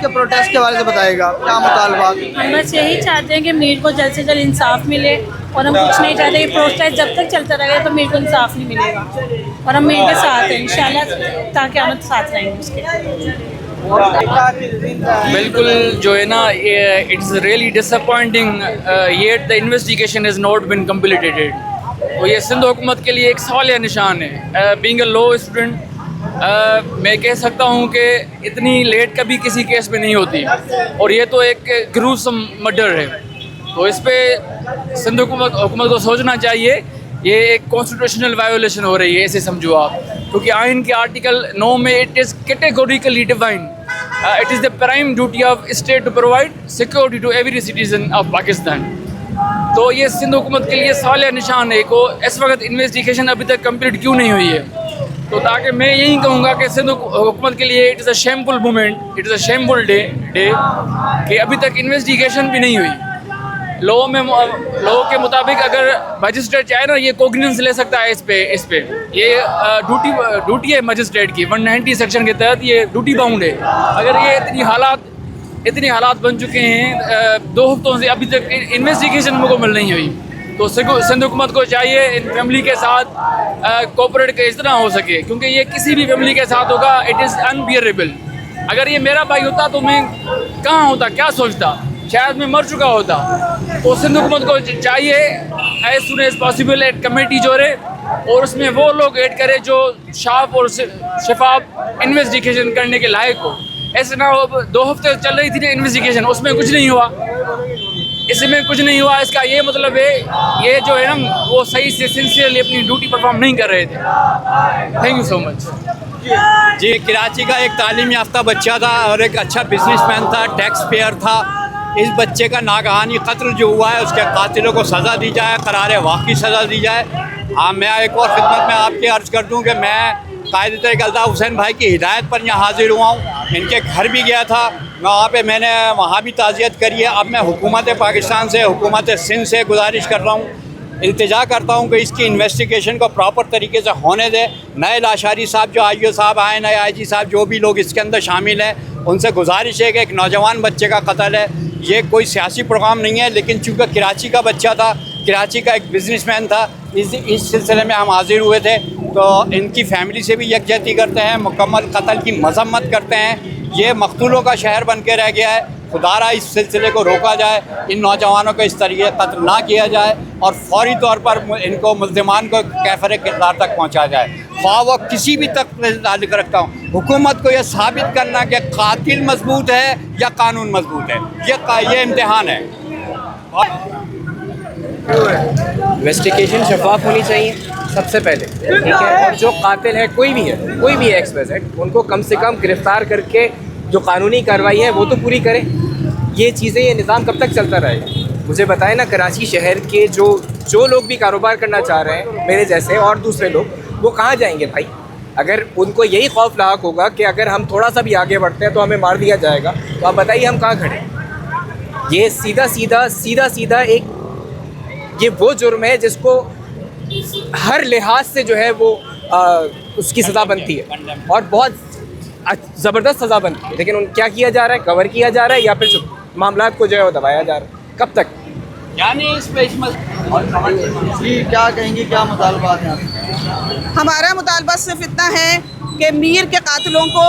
کے پروٹیسٹ کے بارے سے بتائے گا، کیا مطالبات؟ ہم بس یہی چاہتے ہیں کہ میر کو جلد سے جلد انصاف ملے، اور ہم کچھ نہیں چاہتے کہ پروٹیسٹ جب تک چلتا رہے گا تو میر کو انصاف نہیں ملے گا، اور ہم میر کے ساتھ ہیں انشاءاللہ، تاکہ ہم ساتھ رہیں گے اس کے۔ بالکل جو ہے نا، it's really disappointing yet the investigation has not been completed. تو یہ سندھ حکومت کے لیے ایک سوال نشان ہے۔ بینگ اے لا اسٹوڈنٹ میں کہہ سکتا ہوں کہ اتنی لیٹ کبھی کسی کیس میں نہیں ہوتی، اور یہ تو ایک گروسم مرڈر ہے۔ تو اس پہ سندھ حکومت کو سوچنا چاہیے، یہ ایک کانسٹیٹیوشنل وائیولیشن ہو رہی ہے، ایسے سمجھو آپ، کیونکہ آئین کے آرٹیکل 9 میں it is categorically defined it is the prime duty of state to provide security to every citizen of Pakistan. تو یہ سندھ حکومت کے لیے سوال نشان ہے کہ اس وقت انویسٹیگیشن ابھی تک کمپلیٹ کیوں نہیں ہوئی ہے۔ تو تاکہ میں یہی کہوں گا کہ سندھ حکومت کے لیے it is a shameful moment, it is a shameful day کہ ابھی تک انویسٹیگیشن بھی نہیں ہوئی۔ لاء کے مطابق اگر مجسٹریٹ چاہے نا، یہ کوگنیزنس لے سکتا ہے اس پہ یہ ڈیوٹی ہے مجسٹریٹ کی، 190 سیکشن کے تحت یہ ڈیوٹی باؤنڈ ہے۔ اگر یہ اتنی حالات بن چکے ہیں 2 ہفتوں سے، ابھی تک انویسٹیگیشن مکمل نہیں ہوئی، تو سندھ حکومت کو چاہیے ان فیملی کے ساتھ کوپریٹ اس طرح ہو سکے، کیونکہ یہ کسی بھی فیملی کے ساتھ ہوگا اٹ از انبیئریبل۔ اگر یہ میرا بھائی ہوتا تو میں کہاں ہوتا، کیا سوچتا، شاید میں مر چکا ہوتا۔ تو سندھ حکومت کو چاہیے ایز سون ایز پاسبل ایک کمیٹی جوڑے، اور اس میں وہ لوگ ایڈ کرے جو شاف اور شفاف انویسٹیگیشن کرنے کے لائق ہو۔ ایسے نہ ہو 2 ہفتے چل رہی تھی نا انویسٹیگیشن، اس میں کچھ نہیں ہوا، اس کا یہ مطلب ہے یہ جو ہے نا وہ صحیح سے سنسیئرلی اپنی ڈیوٹی پرفارم نہیں کر رہے تھے۔ تھینک یو سو مچ۔ جی، کراچی کا ایک تعلیم یافتہ بچہ تھا اور ایک اچھا بزنس مین تھا، ٹیکس پیئر تھا۔ اس بچے کا ناگہانی قتل جو ہوا ہے، اس کے قاتلوں کو سزا دی جائے، قرار واقعی سزا دی جائے۔ میں ایک اور خدمت میں آپ کی عرض کر دوں کہ میں قائد طریق الطاف حسین بھائی کی ہدایت پر یہاں حاضر ہوا ہوں، ان کے گھر بھی گیا تھا، وہاں پہ میں نے وہاں بھی تعزیت کری ہے۔ اب میں حکومت پاکستان سے، حکومت سندھ سے گزارش کر رہا ہوں، التجا کرتا ہوں کہ اس کی انویسٹیگیشن کو پراپر طریقے سے ہونے دے۔ نئے لاشاری صاحب جو IO صاحب آئے، نئے IG صاحب، جو بھی لوگ اس کے اندر شامل ہیں، ان سے گزارش ہے کہ ایک نوجوان بچے کا قتل ہے، یہ کوئی سیاسی پروگرام نہیں ہے، لیکن چونکہ کراچی کا بچہ تھا، کراچی کا ایک بزنس مین تھا، اس سلسلے میں ہم حاضر ہوئے تھے۔ تو ان کی فیملی سے بھی یکجہتی کرتے ہیں، مکمل قتل کی مذمت کرتے ہیں۔ یہ مقتولوں کا شہر بن کے رہ گیا ہے، خدا را اس سلسلے کو روکا جائے، ان نوجوانوں کو اس طریقے قتل نہ کیا جائے، اور فوری طور پر ان کو ملزمان کو کیفر کردار تک پہنچا جائے، خواہ وہ کسی بھی تک تعلق رکھتا ہوں۔ حکومت کو یہ ثابت کرنا کہ قاتل مضبوط ہے یا قانون مضبوط ہے، یہ امتحان ہے۔ انویسٹیگیشن شفاف ہونی چاہیے سب سے پہلے، ٹھیک ہے، اور جو قاتل ہے کوئی بھی ہے ایکس وائی زیڈ، ان کو کم سے کم گرفتار کر کے جو قانونی کارروائی ہے وہ تو پوری کریں۔ یہ چیزیں، یہ نظام کب تک چلتا رہے گا؟ مجھے بتائیں نا، کراچی شہر کے جو لوگ بھی کاروبار کرنا چاہ رہے ہیں میرے جیسے اور دوسرے لوگ، وہ کہاں جائیں گے بھائی؟ اگر ان کو یہی خوف لاحق ہوگا کہ اگر ہم تھوڑا سا بھی آگے بڑھتے ہیں تو ہمیں مار دیا جائے گا، تو آپ بتائیے ہم کہاں کھڑے؟ یہ سیدھا ایک یہ وہ جرم ہے جس کو ہر لحاظ سے جو ہے وہ اس کی سزا بنتی ہے، اور بہت زبردست سزا بنتی ہے، لیکن کیا کیا جا رہا ہے؟ کور کیا جا رہا ہے، یا پھر معاملات کو جو ہے وہ دبایا جا رہا ہے۔ کب تک؟ یعنی اس پہ جی کیا کہیں گے، کیا مطالبات ہیں؟ ہمارا مطالبہ صرف اتنا ہے کہ میر کے قاتلوں کو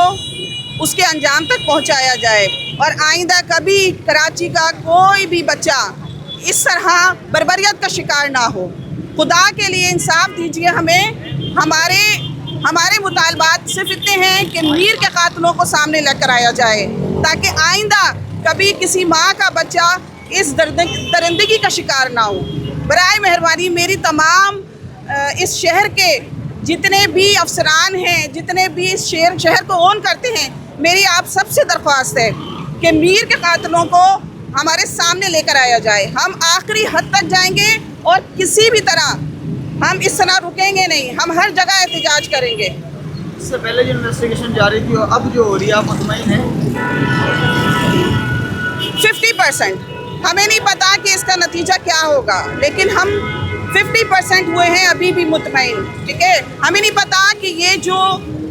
اس کے انجام تک پہنچایا جائے، اور آئندہ کبھی کراچی کا کوئی بھی بچہ اس طرح بربریت کا شکار نہ ہو۔ خدا کے لیے انصاف دیجیے ہمیں۔ ہمارے مطالبات صرف اتنے ہیں کہ میر کے قاتلوں کو سامنے لے کر آیا جائے، تاکہ آئندہ کبھی کسی ماں کا بچہ اس درندگی کا شکار نہ ہو۔ برائے مہربانی میری تمام اس شہر کے جتنے بھی افسران ہیں، جتنے بھی اس شہر کو اون کرتے ہیں، میری آپ سب سے درخواست ہے کہ میر کے قاتلوں کو ہمارے سامنے لے کر آیا جائے۔ ہم آخری حد تک جائیں گے، اور کسی بھی طرح ہم اس طرح رکیں گے نہیں، ہم ہر جگہ احتجاج کریں گے۔ اس سے پہلے جو انویسٹیگیشن جاری تھی اب جو ہو رہی ہے، آپ مطمئن ہیں؟ 50%۔ ہمیں نہیں پتا کہ اس کا نتیجہ کیا ہوگا، لیکن ہم 50% ہوئے ہیں ابھی بھی مطمئن، ٹھیک ہے۔ ہمیں نہیں پتا کہ یہ جو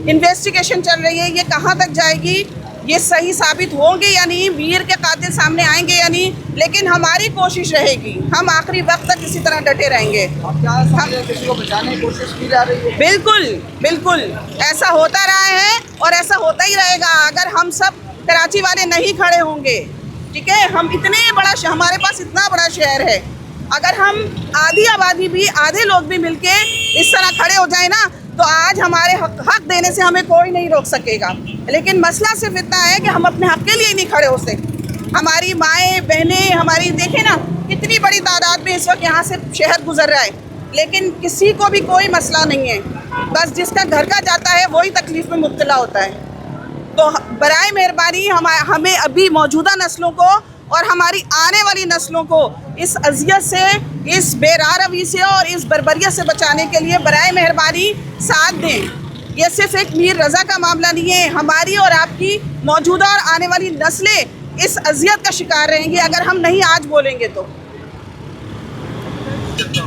انویسٹیگیشن چل رہی ہے یہ کہاں تک جائے گی، یہ صحیح ثابت ہوں گے یا نہیں, میر کے قاتل سامنے آئیں گے یا نہیں, لیکن ہماری کوشش رہے گی, ہم آخری وقت تک اسی طرح ڈٹے رہیں گے. کسی کو بچانے کی کوشش کی جا رہی ہے؟ بالکل بالکل ایسا ہوتا رہا ہے اور ایسا ہوتا ہی رہے گا. اگر ہم سب کراچی والے نہیں کھڑے ہوں گے, ٹھیک ہے, ہم اتنے بڑا ہمارے پاس اتنا بڑا شہر ہے, اگر ہم آدھی آبادی بھی, آدھے لوگ بھی مل کے اس طرح کھڑے ہو جائیں نا, تو آج ہمارے حق دینے سے ہمیں کوئی نہیں روک سکے گا. لیکن مسئلہ صرف اتنا ہے کہ ہم اپنے حق کے لیے نہیں کھڑے ہو سکتے. ہماری مائیں بہنیں, ہماری دیکھیں نا کتنی بڑی تعداد میں اس وقت یہاں سے شہر گزر رہا ہے, لیکن کسی کو بھی کوئی مسئلہ نہیں ہے. بس جس کا گھر کا جاتا ہے وہی تکلیف میں مبتلا ہوتا ہے. تو برائے مہربانی ہمیں ابھی موجودہ نسلوں کو اور ہماری آنے والی نسلوں کو اس اذیت سے, اس بے راروی سے اور اس بربریت سے بچانے کے لیے برائے مہربانی ساتھ دیں. یہ صرف ایک میر رضا کا معاملہ نہیں ہے, ہماری اور آپ کی موجودہ اور آنے والی نسلیں اس اذیت کا شکار رہیں گی اگر ہم نہیں آج بولیں گے. تو کیا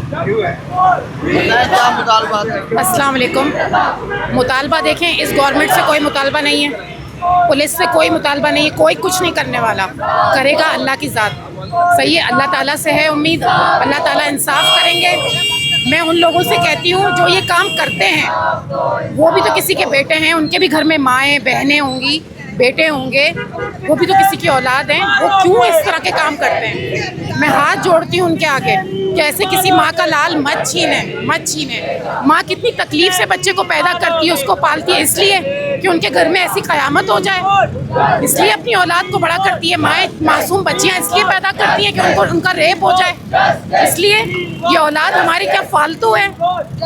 مطالبات ہیں؟ السلام علیکم. مطالبہ دیکھیں, اس گورنمنٹ سے کوئی مطالبہ نہیں ہے, پولیس سے کوئی مطالبہ نہیں ہے, کوئی کچھ نہیں کرنے والا, کرے گا اللہ کی ذات. صحیح ہے, اللہ تعالیٰ سے ہے امید, اللہ تعالیٰ انصاف کریں گے. میں ان لوگوں سے کہتی ہوں جو یہ کام کرتے ہیں, وہ بھی تو کسی کے بیٹے ہیں, ان کے بھی گھر میں مائیں بہنیں ہوں گی, بیٹے ہوں گے, وہ بھی تو کسی کی اولاد ہیں, وہ کیوں اس طرح کے کام کرتے ہیں؟ میں ہاتھ جوڑتی ہوں ان کے آگے کہ ایسے کسی ماں کا لال مت چھینیں. ماں کتنی تکلیف سے بچے کو پیدا کرتی ہے, اس کو پالتی ہے, اس لیے کہ ان کے گھر میں ایسی قیامت ہو جائے, اس لیے اپنی اولاد کو بڑا کرتی ہے. مائیں معصوم بچیاں اس لیے پیدا کرتی ہیں کہ ان کا ریپ ہو جائے, اس لیے یہ اولاد ہماری کیا فالتو ہے؟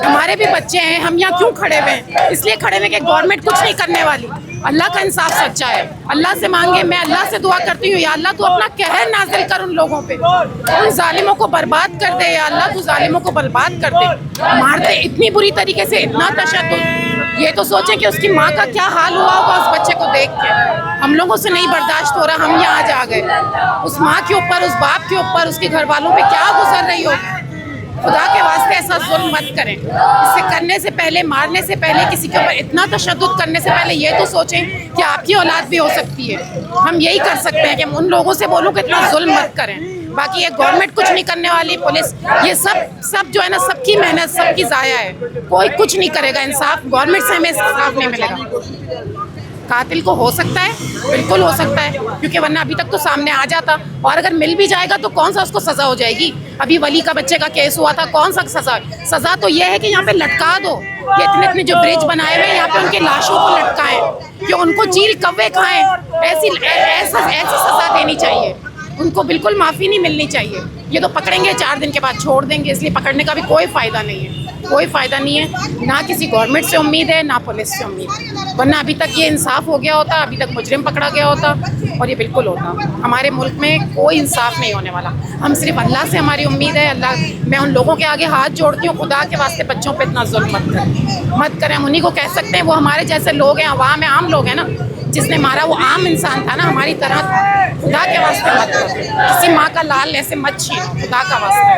ہمارے بھی بچے ہیں, ہم یہاں کیوں کھڑے ہوئے ہیں؟ اس لیے کھڑے ہوئے کہ گورنمنٹ کچھ نہیں کرنے والی. اللہ کا انصاف سچا ہے, اللہ سے مانگے. میں اللہ سے دعا کرتی ہوں, یا اللہ تو اپنا قہر نازل کر ان لوگوں پہ, ان ظالموں کو برباد کر دے. یا اللہ تو ظالموں کو برباد کر دے. مارتے اتنی بری طریقے سے, اتنا تشدد, یہ تو سوچیں کہ اس کی ماں کا کیا حال ہوا ہوگا اس بچے کو دیکھ کے. ہم لوگوں سے نہیں برداشت ہو رہا, ہم یہاں آ گئے. اس ماں کے اوپر, اس باپ کے اوپر, اس کے گھر والوں پہ کیا گزر رہی ہوگی. خدا کے واسطے ایسا ظلم مت کریں. اس سے کرنے سے پہلے, مارنے سے پہلے, کسی کے اوپر اتنا تشدد کرنے سے پہلے یہ تو سوچیں کہ آپ کی اولاد بھی ہو سکتی ہے. ہم یہی کر سکتے ہیں کہ ہم ان لوگوں سے بولوں کہ اتنا ظلم مت کریں. باقی یہ گورنمنٹ کچھ نہیں کرنے والی, پولیس, یہ سب جو ہے نا, سب کی محنت سب کی ضائع ہے. کوئی کچھ نہیں کرے گا. انصاف گورنمنٹ سے ہمیں انصاف نہیں ملے گا. قاتل کو ہو سکتا ہے, بالکل ہو سکتا ہے, کیونکہ ورنہ ابھی تک تو سامنے آ جاتا, اور اگر مل بھی جائے گا تو کون سا اس کو سزا ہو جائے گی. ابھی ولی کا بچے کا کیس ہوا تھا, کون سا سزا تو یہ ہے کہ یہاں پہ لٹکا دو. یہ اتنے جو برج بنائے ہوئے ہیں یہاں پہ ان کے لاشوں کو لٹکائیں, کہ ان کو چیل کوے کھائیں. ایسی سزا دینی چاہیے. ان کو بالکل معافی نہیں ملنی چاہیے. یہ تو پکڑیں گے 4 دن کے بعد چھوڑ دیں گے, اس لیے پکڑنے کا بھی کوئی فائدہ نہیں ہے, کوئی فائدہ نہیں ہے. نہ کسی گورنمنٹ سے امید ہے, نہ پولیس سے امید ہے, ورنہ ابھی تک یہ انصاف ہو گیا ہوتا, ابھی تک مجرم پکڑا گیا ہوتا, اور یہ بالکل ہوتا. ہمارے ملک میں کوئی انصاف نہیں ہونے والا. ہم صرف اللہ سے ہماری امید ہے. اللہ, میں ان لوگوں کے آگے ہاتھ جوڑتی ہوں, خدا کے واسطے بچوں پہ اتنا ظلم مت کریں. ہم انہیں کو کہہ سکتے ہیں, وہ ہمارے جیسے لوگ ہیں, عوام ہیں, عام لوگ ہیں نا. جس نے مارا وہ عام انسان تھا نا, ہماری طرح. خدا کے واسطے مت کرو, کسی ماں کا لال ایسے مت چھین, خدا کا واسطے.